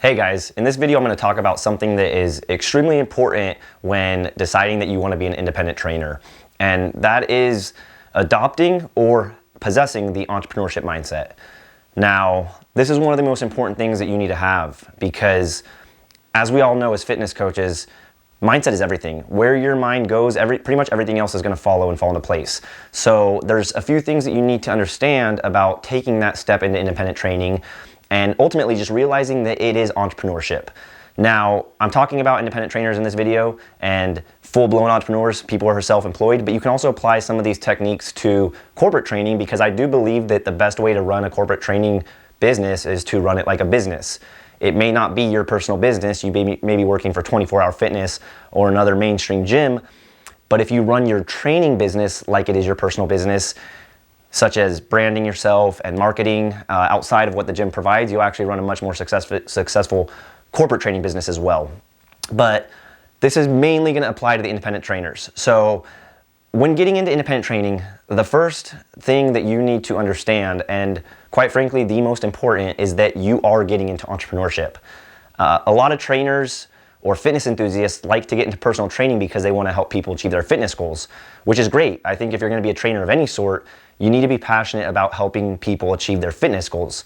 Hey guys, in this video I'm going to talk about something that is extremely important when deciding that you want to be an independent trainer, and that is adopting or possessing the entrepreneurship mindset. Now, this is one of the most important things that you need to have because, as we all know as fitness coaches, mindset is everything. Where your mind goes, pretty much everything else is going to follow and fall into place. So there's a few things that you need to understand about taking that step into independent training and ultimately just realizing that it is entrepreneurship. Now, I'm talking about independent trainers in this video and full-blown entrepreneurs, people who are self-employed, but you can also apply some of these techniques to corporate training because I do believe that the best way to run a corporate training business is to run it like a business. It may not be your personal business. You may be working for 24 Hour Fitness or another mainstream gym, but if you run your training business like it is your personal business, such as branding yourself and marketing outside of what the gym provides, you'll actually run a much more successful corporate training business as well. But this is mainly going to apply to the independent trainers. So when getting into independent training, the first thing that you need to understand, and quite frankly the most important, is that you are getting into entrepreneurship. A lot of trainers or fitness enthusiasts like to get into personal training because they want to help people achieve their fitness goals, which is great. I think if you're going to be a trainer of any sort, you need to be passionate about helping people achieve their fitness goals.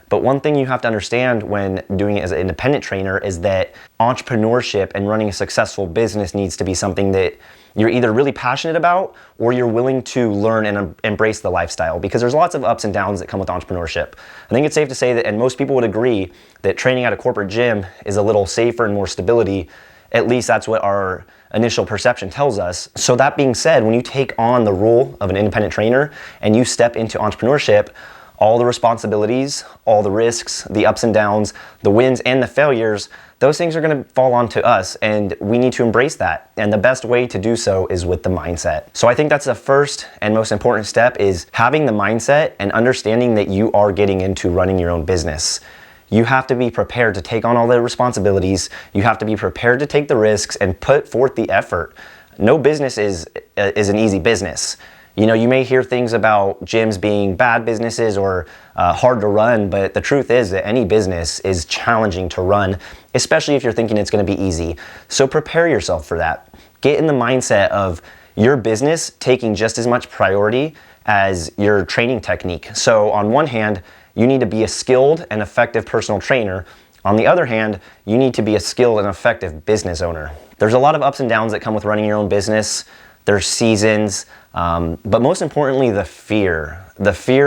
But one thing you have to understand when doing it as an independent trainer is that entrepreneurship and running a successful business needs to be something that you're either really passionate about or you're willing to learn and embrace the lifestyle, because there's lots of ups and downs that come with entrepreneurship. I think it's safe to say that, and most people would agree, that training at a corporate gym is a little safer and more stability. At least that's what our initial perception tells us. So that being said, when you take on the role of an independent trainer and you step into entrepreneurship, all the responsibilities, all the risks, the ups and downs, the wins and the failures, those things are going to fall onto us, and we need to embrace that. And the best way to do so is with the mindset. So I think that's the first and most important step, is having the mindset and understanding that you are getting into running your own business. You have to be prepared to take on all the responsibilities. You have to be prepared to take the risks and put forth the effort. No business is an easy business. You know, you may hear things about gyms being bad businesses or hard to run, but the truth is that any business is challenging to run, especially if you're thinking it's going to be easy. So prepare yourself for that. Get in the mindset of your business taking just as much priority as your training technique. So on one hand, you need to be a skilled and effective personal trainer. On the other hand, you need to be a skilled and effective business owner. There's a lot of ups and downs that come with running your own business. There's seasons, but most importantly, the fear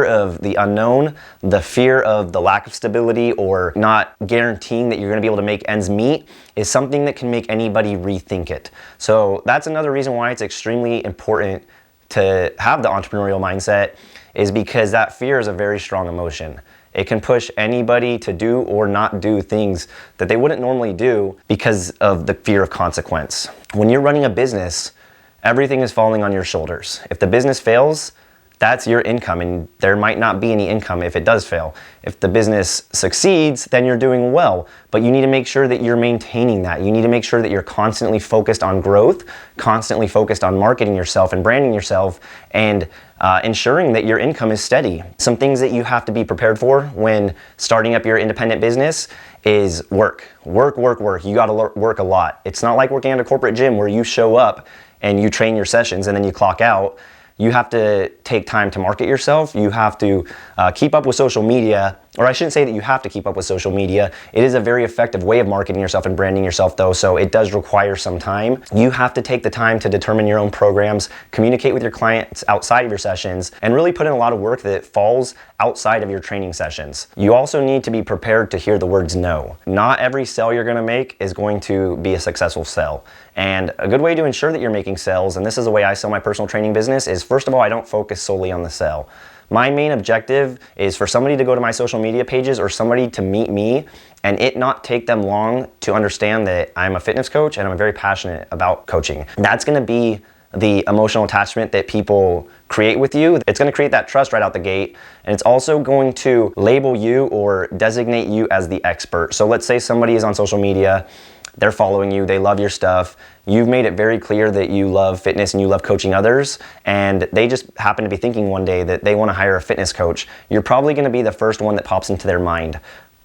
of the unknown, the fear of the lack of stability or not guaranteeing that you're going to be able to make ends meet is something that can make anybody rethink it. So that's another reason why it's extremely important to have the entrepreneurial mindset, is because that fear is a very strong emotion. It can push anybody to do or not do things that they wouldn't normally do because of the fear of consequence. When you're running a business, everything is falling on your shoulders. If the business fails, that's your income, and there might not be any income if it does fail. If the business succeeds, then you're doing well, but you need to make sure that you're maintaining that. You need to make sure that you're constantly focused on growth, constantly focused on marketing yourself and branding yourself, and ensuring that your income is steady. Some things that you have to be prepared for when starting up your independent business is work. You gotta work a lot. It's not like working at a corporate gym where you show up and you train your sessions and then you clock out. You have to take time to market yourself. You have to keep up with social media, or I shouldn't say that you have to keep up with social media. It is a very effective way of marketing yourself and branding yourself though, so it does require some time. You have to take the time to determine your own programs, communicate with your clients outside of your sessions, and really put in a lot of work that falls outside of your training sessions. You also need to be prepared to hear the words no. Not every sale you're gonna make is going to be a successful sale. And a good way to ensure that you're making sales, and this is the way I sell my personal training business, is first of all, I don't focus solely on the sale. My main objective is for somebody to go to my social media pages or somebody to meet me and it not take them long to understand that I'm a fitness coach and I'm very passionate about coaching. That's gonna be the emotional attachment that people create with you. It's gonna create that trust right out the gate, and it's also going to label you or designate you as the expert. So let's say somebody is on social media, they're following you, they love your stuff, you've made it very clear that you love fitness and you love coaching others, and they just happen to be thinking one day that they want to hire a fitness coach. You're probably going to be the first one that pops into their mind.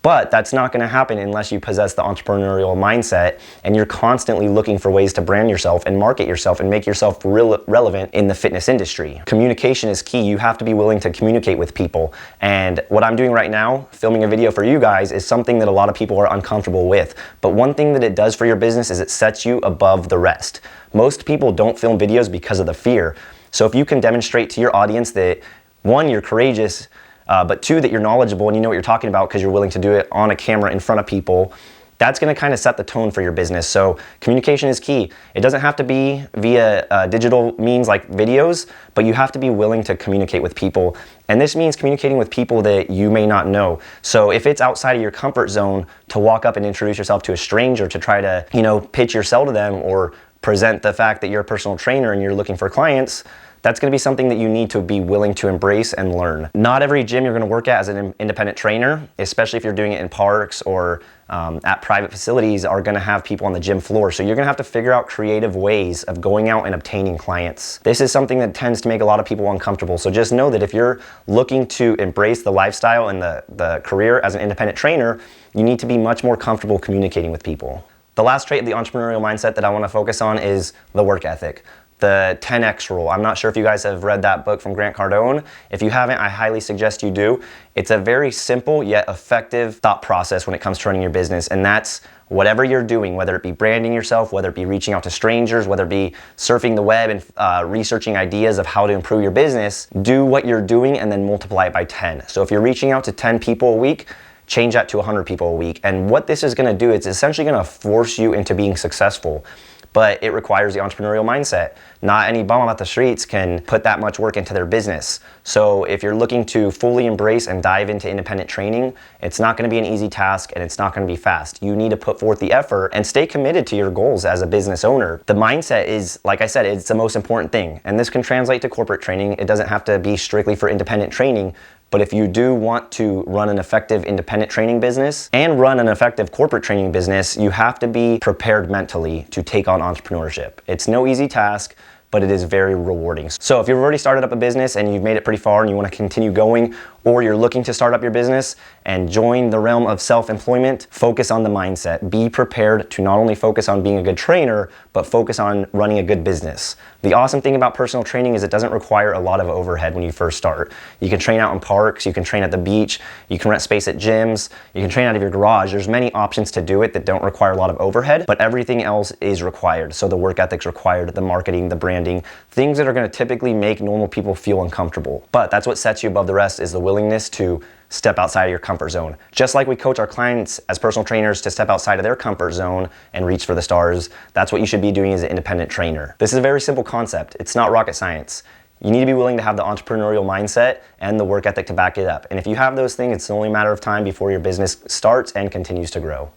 But that's not going to happen unless you possess the entrepreneurial mindset and you're constantly looking for ways to brand yourself and market yourself and make yourself relevant in the fitness industry. Communication is key. You have to be willing to communicate with people. And what I'm doing right now, filming a video for you guys, is something that a lot of people are uncomfortable with. But one thing that it does for your business is it sets you above the rest. Most people don't film videos because of the fear. So if you can demonstrate to your audience that, one, you're courageous, but two, that you're knowledgeable and you know what you're talking about because you're willing to do it on a camera in front of people, that's going to kind of set the tone for your business. So communication is key. It doesn't have to be via digital means like videos, but you have to be willing to communicate with people. And this means communicating with people that you may not know. So if it's outside of your comfort zone to walk up and introduce yourself to a stranger to try to, pitch your sell to them or present the fact that you're a personal trainer and you're looking for clients, that's going to be something that you need to be willing to embrace and learn. Not every gym you're going to work at as an independent trainer, especially if you're doing it in parks or at private facilities, are going to have people on the gym floor. So you're going to have to figure out creative ways of going out and obtaining clients. This is something that tends to make a lot of people uncomfortable. So just know that if you're looking to embrace the lifestyle and the career as an independent trainer, you need to be much more comfortable communicating with people. The last trait of the entrepreneurial mindset that I want to focus on is the work ethic. The 10X rule. I'm not sure if you guys have read that book from Grant Cardone. If you haven't, I highly suggest you do. It's a very simple yet effective thought process when it comes to running your business, and that's whatever you're doing, whether it be branding yourself, whether it be reaching out to strangers, whether it be surfing the web and researching ideas of how to improve your business, do what you're doing and then multiply it by 10. So if you're reaching out to 10 people a week, change that to 100 people a week. And what this is going to do, it's essentially going to force you into being successful. But it requires the entrepreneurial mindset. Not any bum out the streets can put that much work into their business. So if you're looking to fully embrace and dive into independent training, it's not going to be an easy task and it's not going to be fast. You need to put forth the effort and stay committed to your goals as a business owner. The mindset is, like I said, it's the most important thing. And this can translate to corporate training. It doesn't have to be strictly for independent training. But if you do want to run an effective independent training business and run an effective corporate training business, you have to be prepared mentally to take on entrepreneurship. It's no easy task, but it is very rewarding. So if you've already started up a business and you've made it pretty far and you want to continue going, or you're looking to start up your business and join the realm of self-employment, focus on the mindset. Be prepared to not only focus on being a good trainer, but focus on running a good business. The awesome thing about personal training is it doesn't require a lot of overhead when you first start. You can train out in parks, you can train at the beach, you can rent space at gyms, you can train out of your garage. There's many options to do it that don't require a lot of overhead, but everything else is required. So the work ethic's required, the marketing, the branding, things that are going to typically make normal people feel uncomfortable. But that's what sets you above the rest, is the willingness to step outside of your comfort zone. Just like we coach our clients as personal trainers to step outside of their comfort zone and reach for the stars, that's what you should be doing as an independent trainer. This is a very simple concept. It's not rocket science. You need to be willing to have the entrepreneurial mindset and the work ethic to back it up. And if you have those things, it's only a matter of time before your business starts and continues to grow.